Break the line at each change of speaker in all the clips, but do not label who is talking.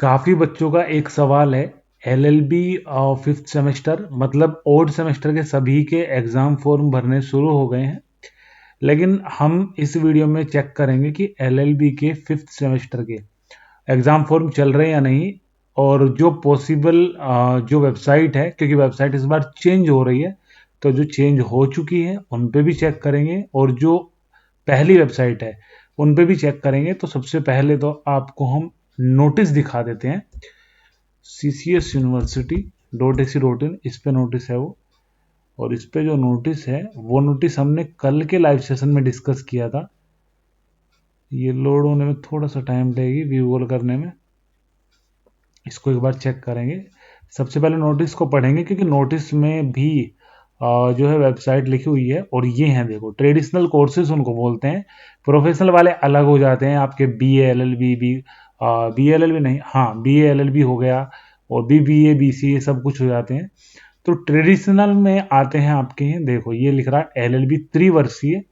काफ़ी बच्चों का एक सवाल है। एलएलबी फिफ्थ सेमेस्टर मतलब ओड सेमेस्टर के सभी के एग्ज़ाम फॉर्म भरने शुरू हो गए हैं, लेकिन हम इस वीडियो में चेक करेंगे कि एलएलबी के फिफ्थ सेमेस्टर के एग्ज़ाम फॉर्म चल रहे हैं या नहीं। और जो पॉसिबल जो वेबसाइट है, क्योंकि वेबसाइट इस बार चेंज हो रही है, तो जो चेंज हो चुकी है उन पे भी चेक करेंगे और जो पहली वेबसाइट है उन पे भी चेक करेंगे। तो सबसे पहले तो आपको हम नोटिस दिखा देते हैं। ccsuniversity.ac.in इस पे नोटिस है वो, और इस पे जो नोटिस है वो नोटिस हमने कल के लाइव सेशन में डिस्कस किया था। ये लोड होने में थोड़ा सा टाइम लगेगी, व्यू करने में। इसको एक बार चेक करेंगे। सबसे पहले नोटिस को पढ़ेंगे, क्योंकि नोटिस में भी जो है वेबसाइट लिखी हुई है। और ये हैं, देखो, ट्रेडिशनल कोर्सेज उनको बोलते हैं। प्रोफेशनल वाले अलग हो जाते हैं आपके, B A L L B नहीं, हाँ, B A L L B हो गया, और बी ए बी सी, ये सब कुछ हो जाते हैं। तो ट्रेडिशनल में आते हैं आपके हैं, देखो ये लिख रहा है एल एल बी त्रिवर्षीय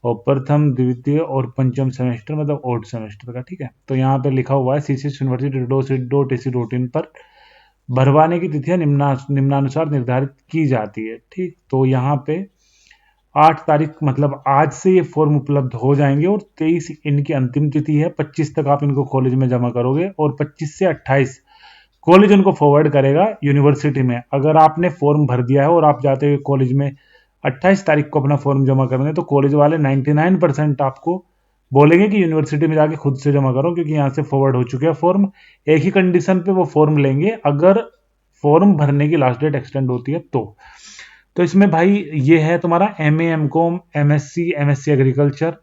और प्रथम द्वितीय और पंचम सेमेस्टर, मतलब ओड सेमेस्टर का। ठीक है, तो यहाँ पे लिखा हुआ है ccsuniversity.ac.in पर भरवाने की तिथियां निम्नानुसार निर्धारित की जाती है। ठीक, तो यहाँ पे 8 तारीख मतलब आज से ये फॉर्म उपलब्ध हो जाएंगे, और 23 इनकी अंतिम तिथि है। 25 तक आप इनको कॉलेज में जमा करोगे, और 25 से 28 कॉलेज उनको फॉरवर्ड करेगा यूनिवर्सिटी में। अगर आपने फॉर्म भर दिया है और आप जाते हुए कॉलेज में 28 तारीख को अपना फॉर्म जमा करेंगे, तो कॉलेज वाले 99% आपको बोलेंगे कि यूनिवर्सिटी में जाके खुद से जमा करो, क्योंकि यहाँ से फॉरवर्ड हो चुके हैं फॉर्म। एक ही कंडीशन पे वो फॉर्म लेंगे, अगर फॉर्म भरने की लास्ट डेट एक्सटेंड होती है तो इसमें भाई ये है तुम्हारा M A M Com M S C agriculture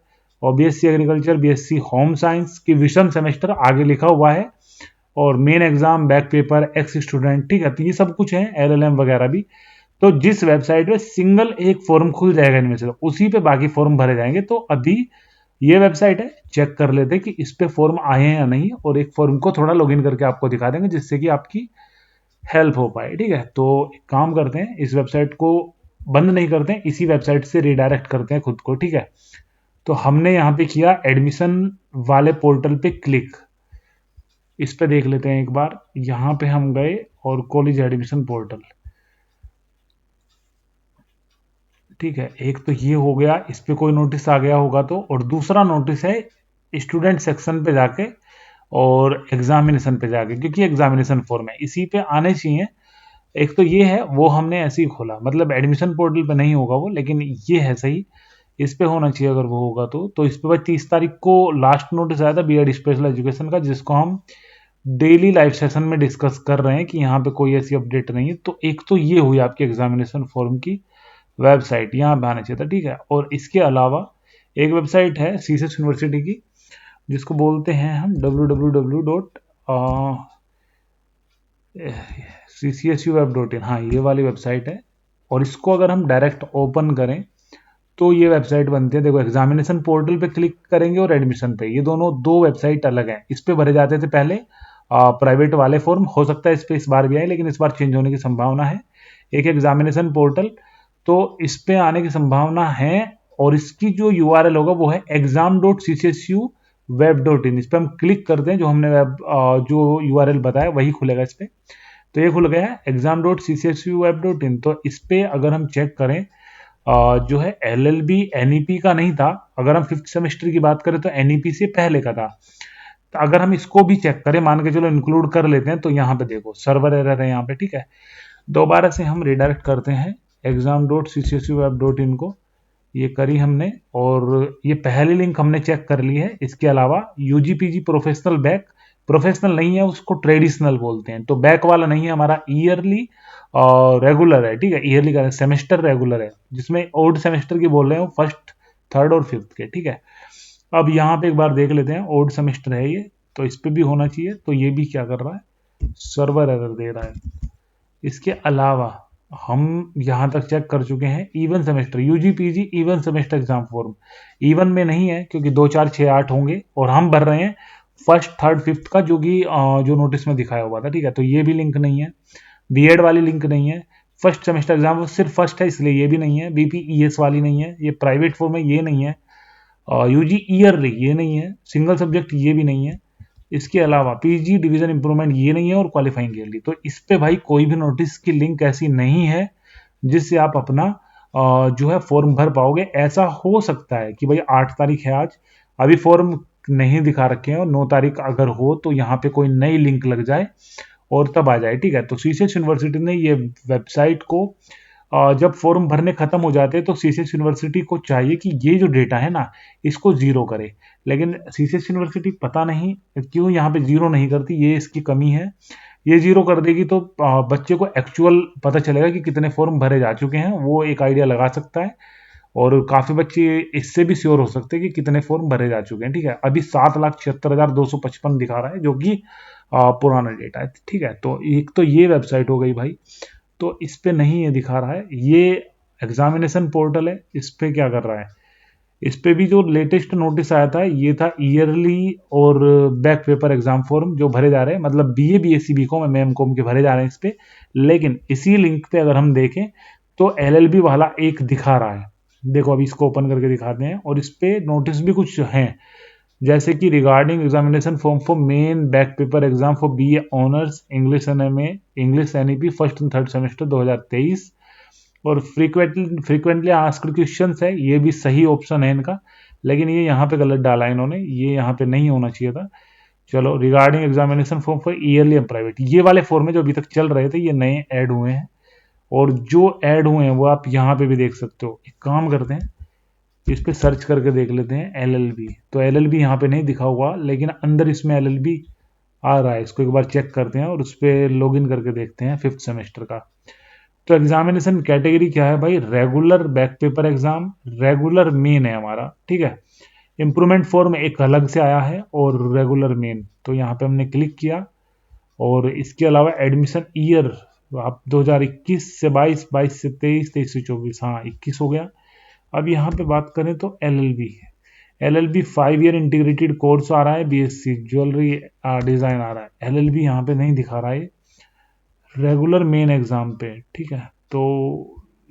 और B S C agriculture, B S C home science की विषम सेमेस्टर आगे लिखा हुआ है, और main exam, back paper, ex student. ठीक है, तो ये सब कुछ है, एलएलएम वगैरह भी। तो जिस वेबसाइट पे सिंगल एक फॉर्म खुल जाएगा इनमें से, तो उसी पे बाकी फॉर्म भरे जाएंगे। तो अभी ये वेबसाइट है, चेक कर लेते हैं कि इस पे फॉर्म आए हैं या नहीं, और एक फॉर्म को थोड़ा लॉगिन करके आपको दिखा देंगे, जिससे कि आपकी हेल्प हो पाए। ठीक है, तो एक काम करते हैं, इस वेबसाइट को बंद नहीं करते हैं, इसी वेबसाइट से रिडायरेक्ट करते हैं खुद को। ठीक है, तो हमने यहाँ पे किया एडमिशन वाले पोर्टल पे क्लिक। इस पे देख लेते हैं एक बार। यहाँ पे हम गए और कॉलेज एडमिशन पोर्टल। ठीक है, एक तो ये हो गया, इस पे कोई नोटिस आ गया होगा तो। और दूसरा नोटिस है स्टूडेंट सेक्शन पे जाके और एग्जामिनेशन पे जाके, क्योंकि एग्जामिनेशन फॉर्म है, इसी पे आने चाहिए। एक तो ये है, वो हमने ऐसे ही खोला, मतलब एडमिशन पोर्टल पे नहीं होगा वो, लेकिन ये है सही, इस पे होना चाहिए अगर वो होगा तो। इस पे भाई 30 तारीख को लास्ट नोटिस आया था बी एड स्पेशल एजुकेशन का, जिसको हम डेली लाइव सेशन में डिस्कस कर रहे हैं कि यहाँ पे कोई ऐसी अपडेट नहीं है। तो एक तो ये हुई आपकी एग्जामिनेशन फॉर्म की वेबसाइट, यहाँ पे आना चाहिए था। ठीक है, और इसके अलावा एक वेबसाइट है सीसेस यूनिवर्सिटी की, जिसको बोलते हैं हम www.ccsu.web.in। हाँ, ये वाली वेबसाइट है, और इसको अगर हम डायरेक्ट ओपन करें तो ये वेबसाइट बनती है। देखो, एग्जामिनेशन पोर्टल पे क्लिक करेंगे और एडमिशन पे, ये दोनों दो वेबसाइट अलग हैं। इस पे भरे जाते थे पहले प्राइवेट वाले फॉर्म, हो सकता है इस पे इस बार भी आए, लेकिन इस बार चेंज होने की संभावना है। एक एग्जामिनेशन पोर्टल, तो इस पे आने की संभावना है। और इसकी जो यूआरएल होगा वो है exam.ccsu.web.in। इस पे हम क्लिक करते हैं, जो हमने वेब जो यूआरएल बताया वही खुलेगा इस पे। तो ये खुल गया है exam.ccsu.web.in। तो इस पे अगर हम चेक करें, जो है एलएलबी एनईपी का नहीं था। अगर हम फिफ्थ सेमेस्टर की बात करें तो एनईपी से पहले का था। तो अगर हम इसको भी चेक करें, मान के चलो इंक्लूड कर लेते हैं, तो यहाँ पे देखो सर्वर एरर है यहाँ पे। ठीक है, दोबारा से हम रिडायरेक्ट करते हैं exam.ccsu.web.in को। ये करी हमने, और ये पहली लिंक हमने चेक कर ली है। इसके अलावा यूजीपीजी प्रोफेशनल बैक, प्रोफेशनल नहीं है, उसको ट्रेडिशनल बोलते हैं। तो बैक वाला नहीं है हमारा, ईयरली और रेगुलर है। ठीक है, ईयरली का सेमेस्टर रेगुलर है, जिसमें ओल्ड सेमेस्टर की बोल रहे हैं, फर्स्ट, थर्ड और फिफ्थ के। ठीक है, अब यहाँ पे एक बार देख लेते हैं, ओल्ड सेमेस्टर है ये, तो इस पे भी होना चाहिए। तो ये भी क्या कर रहा है, सर्वर एरर दे रहा है। इसके अलावा हम यहाँ तक चेक कर चुके हैं even semester, UG PG even semester exam form. Even में नहीं है, क्योंकि 2 4 6 8 होंगे, और हम भर रहे हैं फर्स्ट, थर्ड, फिफ्थ का, जो कि जो नोटिस में दिखाया हुआ था। ठीक है, तो ये भी लिंक नहीं है। बीएड वाली लिंक नहीं है। फर्स्ट सेमेस्टर एग्जाम सिर्फ फर्स्ट है, इसलिए ये भी नहीं है। बीपीईएस वाली नहीं है, ये प्राइवेट फॉर्म है, ये नहीं है। यूजी ईयरली ये नहीं है। सिंगल सब्जेक्ट ये भी नहीं है। इसके अलावा पीजी डिवीजन इंप्रूवमेंट ये नहीं है, और क्वालिफाइंग ईयरली। तो इस पे भाई कोई भी नोटिस की लिंक ऐसी नहीं है जिससे आप अपना जो है फॉर्म भर पाओगे। ऐसा हो सकता है कि भाई 8 तारीख है आज, अभी फॉर्म नहीं दिखा रखे हैं, और 9 तारीख अगर हो तो यहाँ पे कोई नई लिंक लग जाए और तब आ जाए, ठीक है। तो सीसीएस यूनिवर्सिटी ने ये वेबसाइट को जब फॉर्म भरने खत्म हो जाते हैं तो सीसीएस यूनिवर्सिटी को चाहिए कि ये जो डेटा है ना इसको जीरो करे, लेकिन सीसीएस यूनिवर्सिटी पता नहीं क्यों यहाँ पे जीरो नहीं करती, ये इसकी कमी है। ये जीरो कर देगी तो बच्चे को एक्चुअल पता चलेगा कि कितने फॉर्म भरे जा चुके हैं, वो एक आइडिया लगा सकता है, और काफी बच्चे इससे भी श्योर हो सकते हैं कि कितने फॉर्म भरे जा चुके हैं, ठीक है। अभी 7,76,255 दिखा रहा है, जो कि पुराना डेटा है, ठीक है। तो एक तो ये वेबसाइट हो गई भाई, तो इस पे नहीं ये दिखा रहा है। ये एग्जामिनेशन पोर्टल है, इस पे क्या कर रहा है, इस पे भी जो लेटेस्ट नोटिस आया था ये था ईयरली और बैक पेपर एग्जाम फॉर्म जो भरे जा रहे हैं, मतलब बीए बीएससी बीकॉम एमकॉम के भरे जा रहे हैं इस पे। लेकिन इसी लिंक पे अगर हम देखें तो एलएलबी वाला एक दिखा रहा है, देखो अभी इसको ओपन करके दिखाते हैं, और इस पे नोटिस भी कुछ हैं, जैसे कि regarding examination form for main back paper exam for BA honours English and MA English NEP first and third semester 2023, और फ्रीक्वेंटली आस्क्ड क्वेश्चंस है, ये भी सही ऑप्शन है इनका, लेकिन ये यहाँ पे गलत डाला है इन्होंने, ये यहाँ पे नहीं होना चाहिए था। चलो, regarding examination form for yearly and private, ये वाले फॉर्म है जो अभी तक चल रहे थे, ये नए ऐड हुए हैं, और जो ऐड हुए हैं वो आप यहाँ पे भी देख सकते हो। एक काम करते हैं, इस पे सर्च करके देख लेते हैं एलएलबी, तो एलएलबी यहाँ पे नहीं दिखा हुआ, लेकिन अंदर इसमें एलएलबी आ रहा है, इसको एक बार चेक करते हैं और उस पर लॉग इन करके देखते हैं 5th सेमेस्टर का। तो एग्जामिनेशन कैटेगरी क्या है भाई, regular back paper exam, regular main है हमारा, ठीक है। इंप्रूवमेंट फॉर्म एक अलग से आया है, और रेगुलर मेन, तो यहाँ पे हमने क्लिक किया, और इसके अलावा एडमिशन ईयर आप 2021 से 22, 22 से 23, 23 से 24, हाँ 21 हो गया। अब यहाँ पे बात करें तो एलएलबी है, एलएलबी 5 ईयर इंटीग्रेटेड कोर्स आ रहा है, बीएससी ज्वेलरी डिजाइन आ रहा है, एलएलबी यहाँ पे नहीं दिखा रहा है रेगुलर मेन एग्जाम पे, ठीक है। तो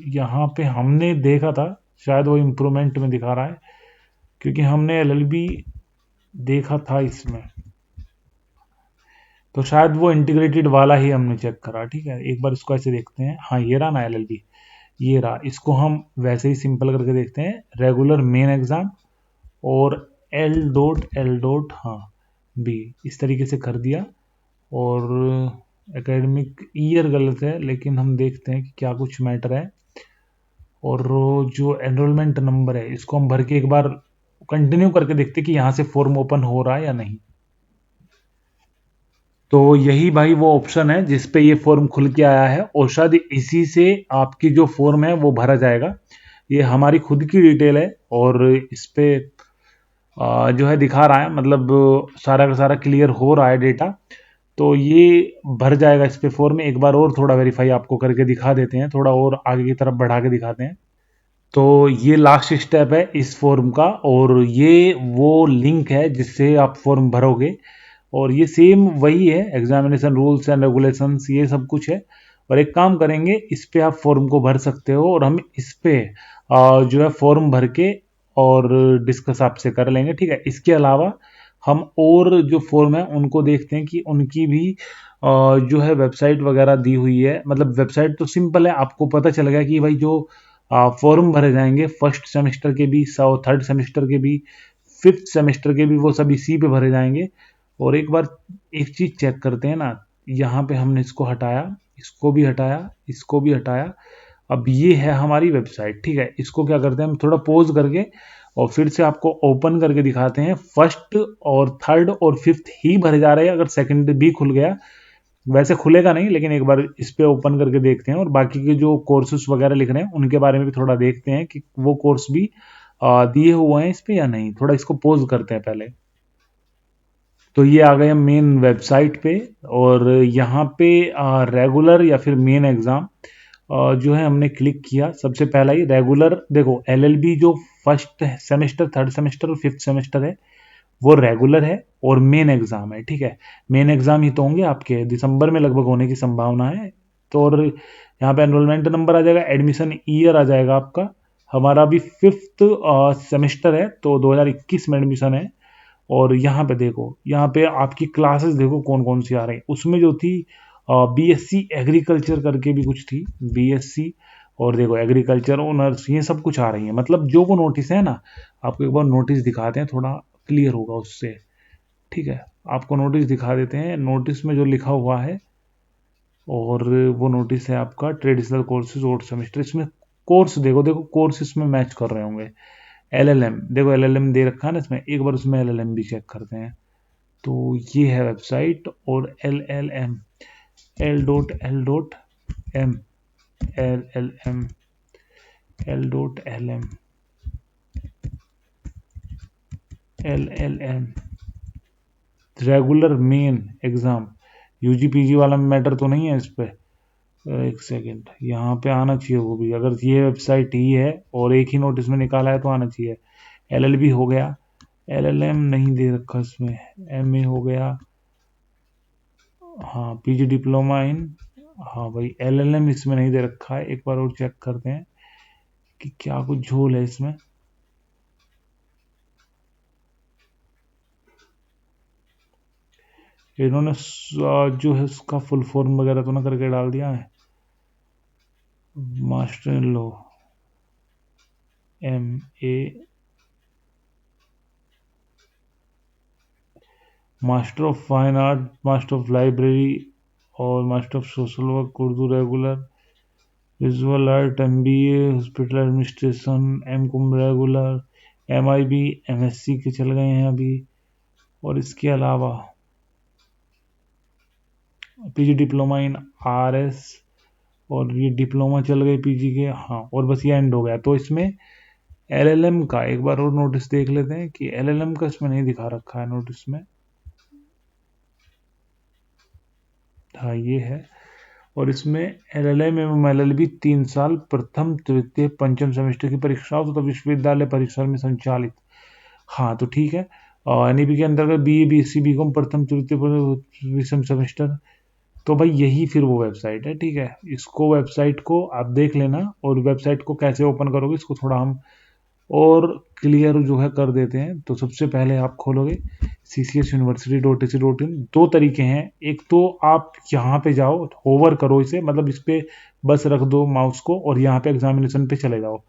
यहाँ पे हमने देखा था, शायद वो इम्प्रूवमेंट में दिखा रहा है, क्योंकि हमने एलएलबी देखा था इसमें, तो शायद वो इंटीग्रेटेड वाला ही हमने चेक करा, ठीक है। एक बार इसको ऐसे देखते हैं, हाँ ये रहा ना एलएलबी, ये रहा, इसको हम वैसे ही सिंपल करके देखते हैं, रेगुलर मेन एग्जाम और एल डॉट हाँ बी, इस तरीके से कर दिया। और एकेडमिक ईयर गलत है, लेकिन हम देखते हैं कि क्या कुछ मैटर है, और जो एनरोलमेंट नंबर है इसको हम भर के एक बार कंटिन्यू करके देखते हैं कि यहाँ से फॉर्म ओपन हो रहा है या नहीं। तो यही भाई वो ऑप्शन है जिस पे ये फॉर्म खुल के आया है, और शायद इसी से आपकी जो फॉर्म है वो भरा जाएगा। ये हमारी खुद की डिटेल है, और इस पे जो है दिखा रहा है, मतलब सारा का सारा क्लियर हो रहा है डेटा, तो ये भर जाएगा इस पे फॉर्म में। एक बार और थोड़ा वेरीफाई आपको करके दिखा देते हैं, थोड़ा और आगे की तरफ बढ़ा के दिखाते हैं। तो ये लास्ट स्टेप है इस फॉर्म का, और ये वो लिंक है जिससे आप फॉर्म भरोगे, और ये सेम वही है, एग्जामिनेशन रूल्स एंड रेगुलेशंस ये सब कुछ है। और एक काम करेंगे, इस पे आप फॉर्म को भर सकते हो, और हम इस पे जो है फॉर्म भर के और डिस्कस आपसे कर लेंगे, ठीक है। इसके अलावा हम और जो फॉर्म है उनको देखते हैं कि उनकी भी जो है वेबसाइट वगैरह दी हुई है, मतलब वेबसाइट तो सिंपल है, आपको पता चल गया कि भाई जो फॉर्म भरे जाएंगे फर्स्ट सेमेस्टर के भी, थर्ड सेमेस्टर के भी, 5th सेमेस्टर के भी, वो सब इसी पे भरे जाएंगे। और एक बार एक चीज चेक करते हैं ना, यहाँ पे हमने इसको हटाया, इसको भी हटाया, इसको भी हटाया, अब ये है हमारी वेबसाइट, ठीक है। इसको क्या करते हैं हम, थोड़ा पॉज करके और फिर से आपको ओपन करके दिखाते हैं। फर्स्ट और थर्ड और 5th ही भरे जा रहे हैं, अगर सेकंड भी खुल गया वैसे खुलेगा नहीं, लेकिन एक बार इस पे ओपन करके देखते हैं, और बाकी के जो कोर्सेस वगैरह लिख रहे हैं उनके बारे में भी थोड़ा देखते हैं कि वो कोर्स भी दिए हुए हैं इस पे या नहीं। थोड़ा इसको पोज करते हैं पहले। तो ये आ गए मेन वेबसाइट पे, और यहाँ पे रेगुलर या फिर मेन एग्जाम जो है हमने क्लिक किया। सबसे पहला ही रेगुलर, देखो एलएलबी जो फर्स्ट सेमेस्टर, थर्ड सेमेस्टर और 5th सेमेस्टर है वो रेगुलर है, और मेन एग्जाम है, ठीक है। मेन एग्जाम ही तो होंगे आपके, दिसंबर में लगभग होने की संभावना है। तो और यहाँ पे एनरोलमेंट नंबर आ जाएगा, एडमिशन ईयर आ जाएगा आपका, हमारा भी 5th सेमेस्टर है तो 2021 में एडमिशन है, और यहाँ पे देखो, यहाँ पे आपकी क्लासेस देखो कौन कौन सी आ रही हैं। उसमें जो थी बीएससी एग्रीकल्चर करके भी कुछ थी, बीएससी, और देखो एग्रीकल्चर ऑनर्स, ये सब कुछ आ रही है। मतलब जो वो नोटिस है ना, आपको एक बार नोटिस दिखाते हैं, थोड़ा क्लियर होगा उससे। ठीक है, आपको नोटिस दिखा देते हैं। नोटिस में जो लिखा हुआ है, और वो नोटिस है आपका ट्रेडिशनल कोर्सेज और सेमेस्टर। इसमें कोर्स देखो, देखो कोर्स इसमें मैच कर रहे होंगे। एलएलएम देखो, एलएलएम दे रखा है ना इसमें, एक बार उसमें एलएलएम भी चेक करते हैं। तो ये है वेबसाइट, और L L M, L.L.M, LLM, L.L.M, LLM, regular main exam, UG PG वाला मैटर तो नहीं है इस पे। एक सेकेंड, यहाँ पे आना चाहिए वो भी, अगर ये वेबसाइट ही है और एक ही नोटिस में निकाला है तो आना चाहिए। एलएलबी हो गया, एलएलएम नहीं दे रखा इसमें, एमए हो गया, हाँ पीजी डिप्लोमा इन, हाँ भाई एलएलएम इसमें नहीं दे रखा है। एक बार और चेक करते हैं कि क्या कुछ झोल है इसमें। इन्होंने जो है उसका फुल फॉर्म वगैरह तो ना करके डाल दिया है। Master in law, MA, master of fine art, master of library, और master of social work Urdu regular, visual art MBA, hospital administration M.Com regular, MIB MSc के चल गए हैं अभी। और इसके अलावा पीजी डिप्लोमा इन RS, और ये डिप्लोमा चल गए पीजी के, हाँ, और बस ये एंड हो गया। तो इसमें एलएलएम का एक बार और नोटिस देख लेते हैं कि एलएलएम का इसमें नहीं दिखा रखा है नोटिस में। हाँ ये है, और इसमें एलएलएम एवं एलएलबी 3 साल प्रथम तृतीय पंचम सेमेस्टर की परीक्षाओं तथा विश्वविद्यालय परिसर में संचालित। हाँ तो ठीक है, और एनईपी के अंतर्गत BA BSc BCom प्रथम तृतीय विषम सेमेस्टर। तो भाई यही फिर वो वेबसाइट है। ठीक है, इसको वेबसाइट को आप देख लेना, और वेबसाइट को कैसे ओपन करोगे इसको थोड़ा हम और क्लियर जो है कर देते हैं। तो सबसे पहले आप खोलोगे ccsuniversity.ac.in। दो तरीके हैं, एक तो आप यहाँ पे जाओ, होवर करो इसे, मतलब इस पे बस रख दो माउस को और यहाँ पे एग्जामिनेशन पे चले जाओ।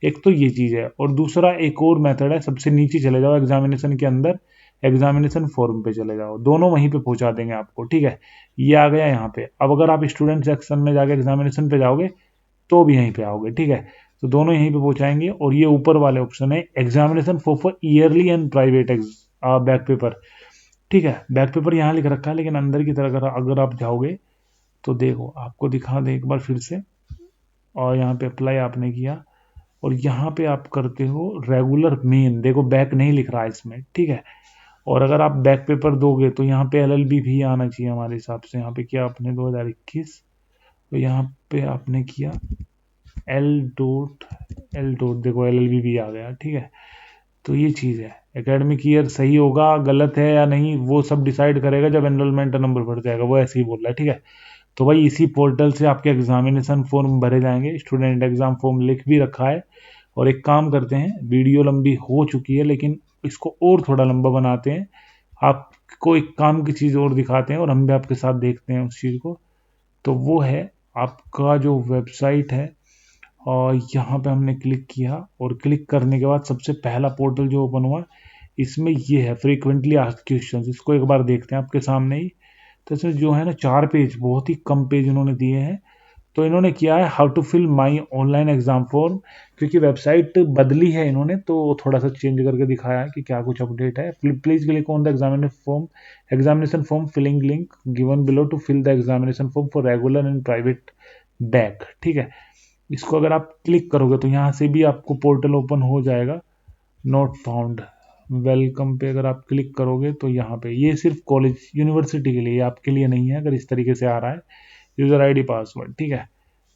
एक तो ये चीज़ है, और दूसरा एक और मेथड है, सबसे नीचे चले जाओ एग्जामिनेशन के अंदर, एग्जामिनेशन फॉर्म पे चले जाओ, दोनों वहीं पे पहुंचा देंगे आपको। ठीक है, ये आ गया यहाँ पे। अब अगर आप स्टूडेंट सेक्शन में जाके एग्जामिनेशन पे जाओगे तो भी यहीं पे आओगे। ठीक है, तो दोनों यहीं पे पहुंचाएंगे। और ये ऊपर वाले ऑप्शन है examination for yearly and private back paper. ठीक है, बैक पेपर यहाँ लिख रखा है, लेकिन अंदर की तरह अगर आप जाओगे तो देखो आपको दिखा दे एक बार फिर से। और यहाँ पे अप्लाई आपने किया, और यहाँ पे आप करते हो रेगुलर मेन, देखो बैक नहीं लिख रहा है इसमें। ठीक है, और अगर आप बैक पेपर दोगे तो यहाँ पे LLB भी आना चाहिए हमारे हिसाब से। यहाँ पे किया आपने 2021, तो यहाँ पे आपने किया L.L. देखो LLB भी आ गया। ठीक है, तो ये चीज़ है, एकेडमिक ईयर सही होगा गलत है या नहीं वो सब डिसाइड करेगा जब एनरोलमेंट नंबर बढ़ जाएगा, वो ऐसे ही बोल रहा है। ठीक है, तो भाई इसी पोर्टल से आपके एग्जामिनेशन फॉर्म भरे जाएंगे, स्टूडेंट एग्जाम फॉर्म लिख भी रखा है। और एक काम करते हैं, वीडियो लंबी हो चुकी है लेकिन इसको और थोड़ा लंबा बनाते हैं, आपको एक काम की चीज़ और दिखाते हैं और हम भी आपके साथ देखते हैं उस चीज़ को। तो वो है आपका जो वेबसाइट है, और यहाँ पे हमने क्लिक किया, और क्लिक करने के बाद सबसे पहला पोर्टल जो ओपन हुआ इसमें ये है फ्रीक्वेंटली आस्क्ड क्वेश्चंस। इसको एक बार देखते हैं आपके सामने ही। तो इसमें जो है ना 4 पेज, बहुत ही कम पेज इन्होंने दिए हैं। तो इन्होंने किया है how to fill my online exam form, क्योंकि वेबसाइट बदली है इन्होंने तो थोड़ा सा चेंज करके दिखाया है कि क्या कुछ अपडेट है। Please click on the examination form filling link given below to fill the examination form for regular and private back. ठीक है, इसको अगर आप क्लिक करोगे तो यहाँ से भी आपको पोर्टल ओपन हो जाएगा। नॉट फाउंड, वेलकम पे अगर आप क्लिक करोगे तो यहाँ पे ये सिर्फ कॉलेज यूनिवर्सिटी के लिए, आपके लिए नहीं है अगर इस तरीके से आ रहा है। User ID password. ठीक है,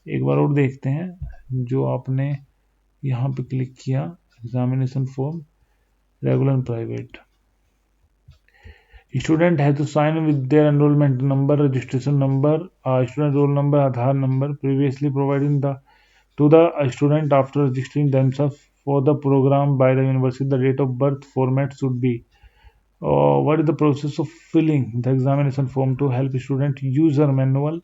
एक बार और देखते हैं जो आपने यहाँ पे क्लिक किया, examination form regular and private. Student has to sign with their enrolment number, registration number, student roll number, Aadhaar number previously providing the to the student after registering themselves for the program by the university. The date of birth format should be What is the process of filling the examination form to help student? User manual.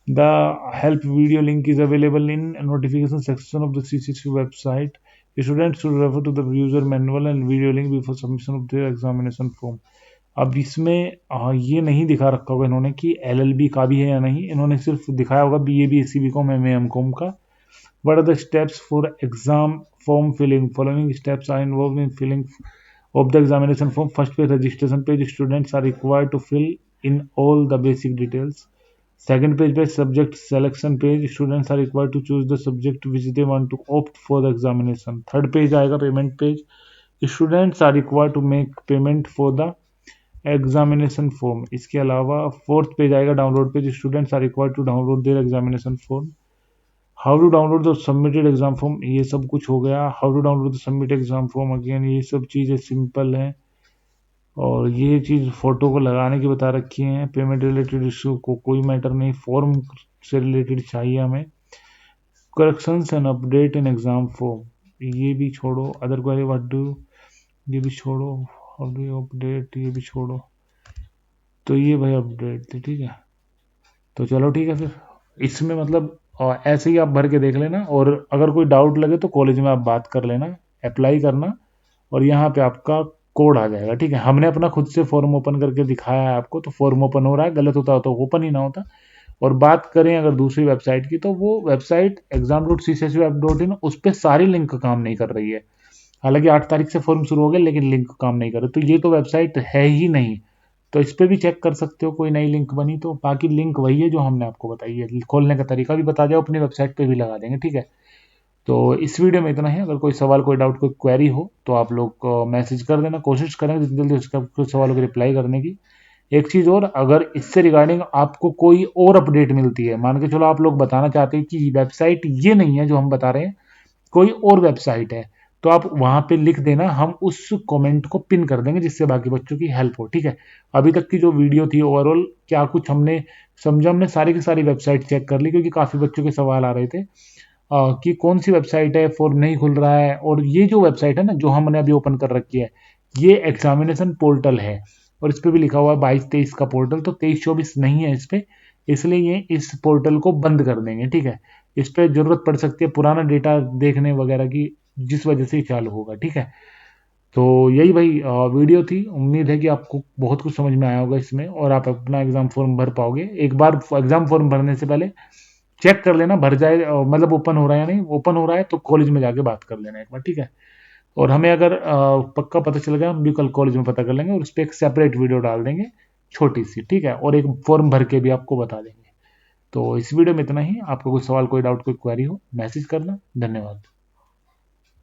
The help video link is available in notification section of the CCC website. Students should refer to the user manual and video link before submission of their examination form. अब इसमें ये नहीं दिखा रखा होगा इन्होंने कि LLB का भी है या नहीं, इन्होंने सिर्फ दिखाया होगा BA BSc BCom MA MCom का. What are the steps for exam form filling? Following steps are involved in filling of the examination form. First page, registration page, students are required to fill in all the basic details. Second page, subject selection page, students are required to choose the subject which they want to opt for the examination. Third page आएगा payment page, students are required to make payment for the examination form. इसके अलावा fourth page आएगा download page, students are required to download their examination form. How to download the submitted exam form, ये सब कुछ हो गया. How to download the submit exam form, again ये सब चीज़ें सिंपल हैं. और ये चीज़ फोटो को लगाने की बता रखी है. पेमेंट रिलेटेड इशू को कोई मैटर नहीं, फॉर्म से रिलेटेड चाहिए हमें. Corrections and update in exam form, ये भी छोड़ो. अदर क्वेरी व्हाट डू, ये भी छोड़ो. हाउ डू यू अपडेट, ये भी छोड़ो. तो ये भाई अपडेट थी, ठीक है. तो चलो ठीक है फिर, इसमें मतलब ऐसे ही आप भर के देख लेना, और अगर कोई डाउट लगे तो कॉलेज में आप बात कर लेना, अप्लाई करना, और यहाँ पे आपका कोड आ जाएगा, ठीक है. हमने अपना खुद से फॉर्म ओपन करके दिखाया है आपको, तो फॉर्म ओपन हो रहा है. गलत होता तो ओपन ही ना होता. और बात करें अगर दूसरी वेबसाइट की, तो वो वेबसाइट exam.ccsweb.in, उस पर सारी लिंक काम नहीं कर रही है. हालांकि 8 तारीख से फॉर्म शुरू हो गए, लेकिन लिंक काम नहीं कर रहे. तो ये तो वेबसाइट है ही नहीं. तो इस पर भी चेक कर सकते हो, कोई नई लिंक बनी तो. बाकी लिंक वही है जो हमने आपको बताई है. खोलने का तरीका भी बता दिया, अपनी वेबसाइट पे भी लगा देंगे, ठीक है. तो इस वीडियो में इतना ही. अगर कोई सवाल, कोई डाउट, कोई क्वेरी हो तो आप लोग मैसेज कर देना. कोशिश करेंगे जितनी जल्दी उसका सवालों की रिप्लाई करने की. एक चीज़ और, अगर इससे रिगार्डिंग आपको कोई और अपडेट मिलती है, मान के चलो आप लोग बताना चाहते हैं कि वेबसाइट ये नहीं है जो हम बता रहे हैं, कोई और वेबसाइट है, तो आप वहां पे लिख देना, हम उस कमेंट को पिन कर देंगे जिससे बाकी बच्चों की हेल्प हो, ठीक है. अभी तक की जो वीडियो थी ओवरऑल क्या कुछ हमने समझा, हमने सारी की सारी वेबसाइट चेक कर ली, क्योंकि काफ़ी बच्चों के सवाल आ रहे थे कि कौन सी वेबसाइट है, फॉर्म नहीं खुल रहा है. और ये जो वेबसाइट है ना, जो हमने अभी ओपन कर रखी है, ये एग्जामिनेशन पोर्टल है, और इस पर भी लिखा हुआ है 22-23 का पोर्टल. तो 23-24 नहीं है इस पर, इसलिए ये इस पोर्टल को बंद कर देंगे, ठीक है. इस पर जरूरत पड़ सकती है पुराना डेटा देखने वगैरह की, जिस वजह से चालू होगा, ठीक है. तो यही भाई वीडियो थी. उम्मीद है कि आपको बहुत कुछ समझ में आया होगा इसमें, और आप अपना एग्जाम फॉर्म भर पाओगे. एक बार एग्जाम फॉर्म भरने से पहले चेक कर लेना भर जाए, मतलब ओपन हो रहा है या नहीं. ओपन हो रहा है तो कॉलेज में जाके बात कर लेना एक बार, ठीक है. और हमें अगर पक्का पता चल गया, हम भी कल कॉलेज में पता कर लेंगे, और उस पर एक सेपरेट वीडियो डाल देंगे छोटी सी, ठीक है. और एक फॉर्म भर के भी आपको बता देंगे. तो इस वीडियो में इतना ही. आपको कोई सवाल, कोई डाउट, कोई क्वेरी हो, मैसेज करना. धन्यवाद.